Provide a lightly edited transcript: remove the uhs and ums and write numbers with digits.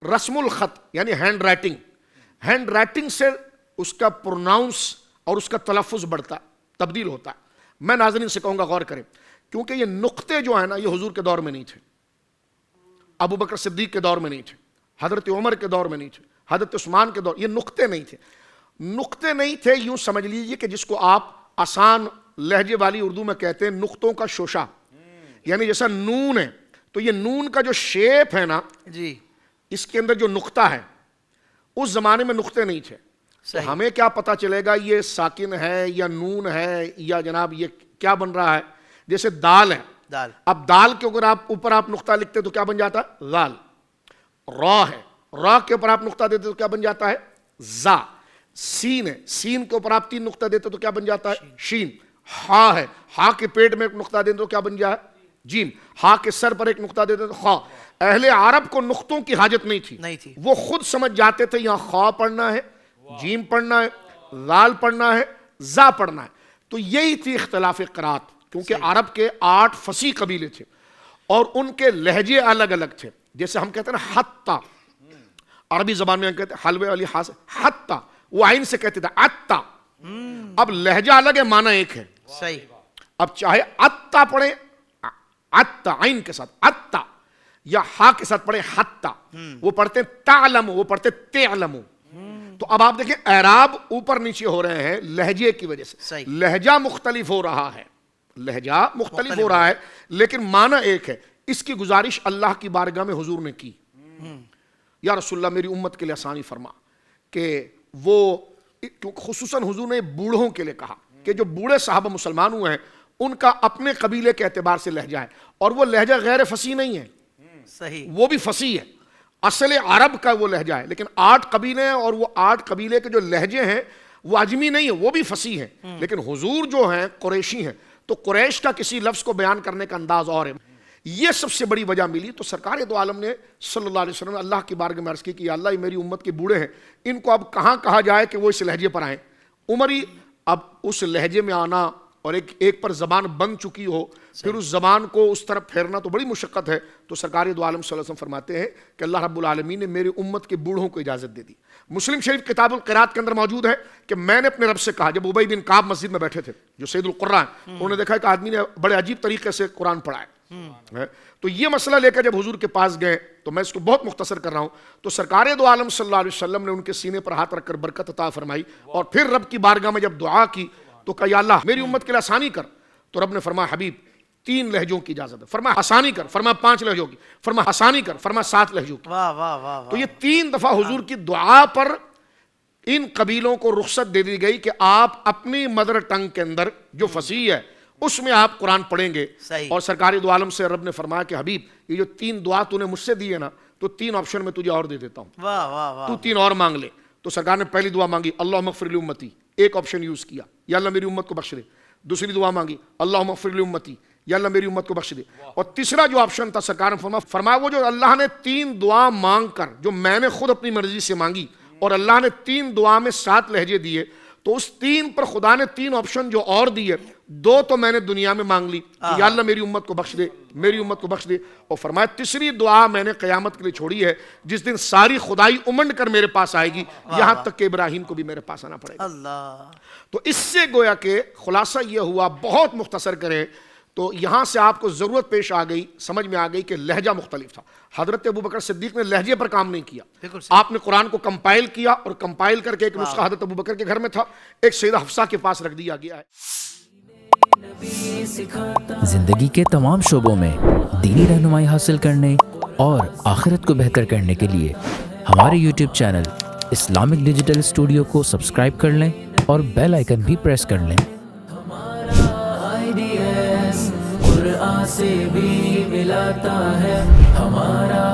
رسم الخط یعنی ہینڈ رائٹنگ، ہینڈ رائٹنگ سے اس کا پروناؤنس اور اس کا تلفظ بڑھتا تبدیل ہوتا ہے. میں ناظرین سے کہوں گا غور کریں، کیونکہ یہ نقطے جو ہیں نا، یہ حضور کے دور میں نہیں تھے، ابو بکر صدیق کے دور میں نہیں تھے، حضرت عمر کے دور میں نہیں تھے، حضرت عثمان کے دور، یہ نقطے نہیں تھے. نقطے نہیں تھے، یوں سمجھ لیجئے کہ جس کو آپ آسان لہجے والی اردو میں کہتے ہیں نقطوں کا شوشہ، یعنی جیسا نون ہے تو یہ نون کا جو شیپ ہے نا جی، اس کے اندر جو نقطہ ہے، اس زمانے میں نقطے نہیں تھے. تو ہمیں کیا پتا چلے گا یہ ساکن ہے یا نون ہے یا جناب یہ کیا بن رہا ہے؟ جیسے دال ہے، دال، اب دال کے اوپر آپ نقطہ لکھتے تو کیا بن جاتا ہے؟ غال. را ہے، را کے اوپر آپ نقطہ دیتے تو کیا بن جاتا ہے؟ زا. سین ہے، سین کے اوپر آپ 3 نقطہ دیتے تو کیا بن جاتا ہے؟ شین. ہا ہے، ہا کے پیٹ میں ایک نقطہ دیتے تو کیا بن جائے؟ جیم. ہا کے سر پر ایک نقطہ دیتے تو خا. اہل عرب کو نقطوں کی حاجت نہیں تھی، وہ خود سمجھ جاتے تھے یہاں خا پڑھنا ہے، جیم پڑھنا ہے، غال پڑھنا ہے، زا پڑھنا ہے. تو یہی تھی اختلاف قرات، کیونکہ عرب کے 8 فصیح قبیلے تھے اور ان کے لہجے الگ الگ تھے. جیسے ہم کہتے ہیں نا حتی، عربی زبان میں ہم کہتے ہیں حلوے والی ہا سے حتی، وہ عین سے کہتے تھے عطا. اب لہجہ الگ ہے، معنی ایک ہے. صحیح. اب چاہے عطا پڑھیں عطا عین کے ساتھ عطا، یا ہا کے ساتھ پڑھیں حتی، وہ پڑھتے ہیں تعلم، وہ پڑھتے تعلم. تو اب آپ دیکھیں اعراب اوپر نیچے ہو رہے ہیں لہجے کی وجہ سے. لہجہ مختلف ہو رہا ہے، لہجہ مختلف ہو رہا ہے، لیکن معنی ایک ہے. اس کی گزارش اللہ کی بارگاہ میں حضور نے کی، یا رسول اللہ میری امت کے لیے آسانی فرما. کہ وہ خصوصاً حضور نے بوڑھوں کے لیے کہا کہ جو بوڑھے صحابہ مسلمان ہوئے ہیں ان کا اپنے قبیلے کے اعتبار سے لہجہ ہے، اور وہ لہجہ غیر فصیح نہیں ہے، صحیح، وہ بھی فصیح ہے. اصل عرب کا وہ لہجہ ہے، لیکن 8 قبیلے ہیں اور وہ 8 قبیلے کے جو لہجے ہیں وہ عجمی نہیں ہے، وہ بھی فصیح ہیں. لیکن حضور جو ہیں قریشی ہیں، تو قریش کا کسی لفظ کو بیان کرنے کا انداز اور ہے. یہ سب سے بڑی وجہ ملی. تو سرکار دو عالم نے صلی اللہ علیہ وسلم نے اللہ کی بارگاہ میں عرض کی کہ یا اللہ یہ میری امت کے بوڑھے ہیں، ان کو اب کہاں کہا جائے کہ وہ اس لہجے پر آئیں. عمری اب اس لہجے میں آنا اور ایک پر زبان بن چکی ہو، پھر اس زبان کو اس طرف پھیرنا تو بڑی مشقت ہے. تو سرکار دو عالم صلی اللہ علیہ وسلم فرماتے ہیں کہ اللہ رب العالمین نے میری امت کے بوڑھوں کو اجازت دے دی. مسلم شریف کتاب القرات کے اندر موجود ہے کہ میں نے اپنے رب سے کہا، جب ابی بن کعب مسجد میں بیٹھے تھے جو سید القراء ہیں، انہوں نے دیکھا کہ آدمی نے بڑے عجیب طریقے سے قرآن پڑھا ہے. تو یہ مسئلہ لے کر جب حضور کے پاس گئے، تو میں اس کو بہت مختصر کر رہا ہوں، تو سرکار دو عالم صلی اللہ علیہ وسلم نے ان کے سینے پر ہاتھ رکھ کر برکت عطا فرمائی، اور پھر رب کی بارگاہ میں جب دعا کی تو کہا یا اللہ میری امت کے لیے آسانی کر. تو رب نے فرمایا حبیب 3 لہجوں کی اجازت ہے. فرمایا آسانی کر، فرمایا 5 لہجوں کی، فرمایا آسانی کر، فرمایا 7 لہجوں کی. واہ واہ واہ. تو یہ 3 دفعہ حضور کی دعا پر ان قبیلوں کو رخصت دے دی گئی کہ آپ اپنی مدر ٹنگ کے اندر جو فصیح ہے اس میں آپ قرآن پڑھیں گے. اور سرکار دو عالم سے رب نے فرمایا کہ حبیب یہ جو 3 دعا تو نے مجھ سے دی ہے نا، تو 3 آپشن میں تجھے اور دے دیتا ہوں، واہ واہ واہ، تو 3 اور مانگ لے. تو سرکار نے پہلی دعا مانگی اللہم اغفر لی امتی، ایک آپشن یوز کیا یا اللہ میری امت کو بخش دے. دوسری دعا مانگی اللہم اغفر لی امتی، یا اللہ میری امت کو بخش دے. اور تیسرا جو آپشن تھا سرکار نے فرمایا وہ جو اللہ نے 3 دعا مانگ کر جو میں نے خود اپنی مرضی سے مانگی اور اللہ نے 3 دعا میں 7 لہجے دیے، تو اس 3 پر خدا نے 3 آپشن جو اور دیے، 2 تو میں نے دنیا میں مانگ لی یا اللہ میری امت کو بخش دے، میری امت کو بخش دے. اور فرمایا تیسری دعا میں نے قیامت کے لیے چھوڑی ہے، جس دن ساری خدائی امنڈ کر میرے پاس آئے گی، یہاں تک کہ ابراہیم کو بھی میرے پاس آنا پڑے گا. اللہ. تو اس سے گویا کہ خلاصہ یہ ہوا، بہت مختصر کریں تو یہاں سے آپ کو ضرورت پیش آ گئی، سمجھ میں آ گئی کہ لہجہ مختلف تھا. حضرت ابو بکر صدیق نے لہجے پر کام نہیں کیا، آپ نے قرآن کو کمپائل کیا، اور کمپائل کر کے ایک نسخہ حضرت ابو بکر کے گھر میں تھا، ایک سیدہ حفصہ کے پاس رکھ دیا گیا ہے. زندگی کے تمام شعبوں میں دینی رہنمائی حاصل کرنے اور آخرت کو بہتر کرنے کے لیے ہمارے YouTube channel Islamic digital studio کو سبسکرائب کر لیں اور بیل آئیکن بھی پریس کر لیں. قرآن سے بھی ملاتا ہے ہمارا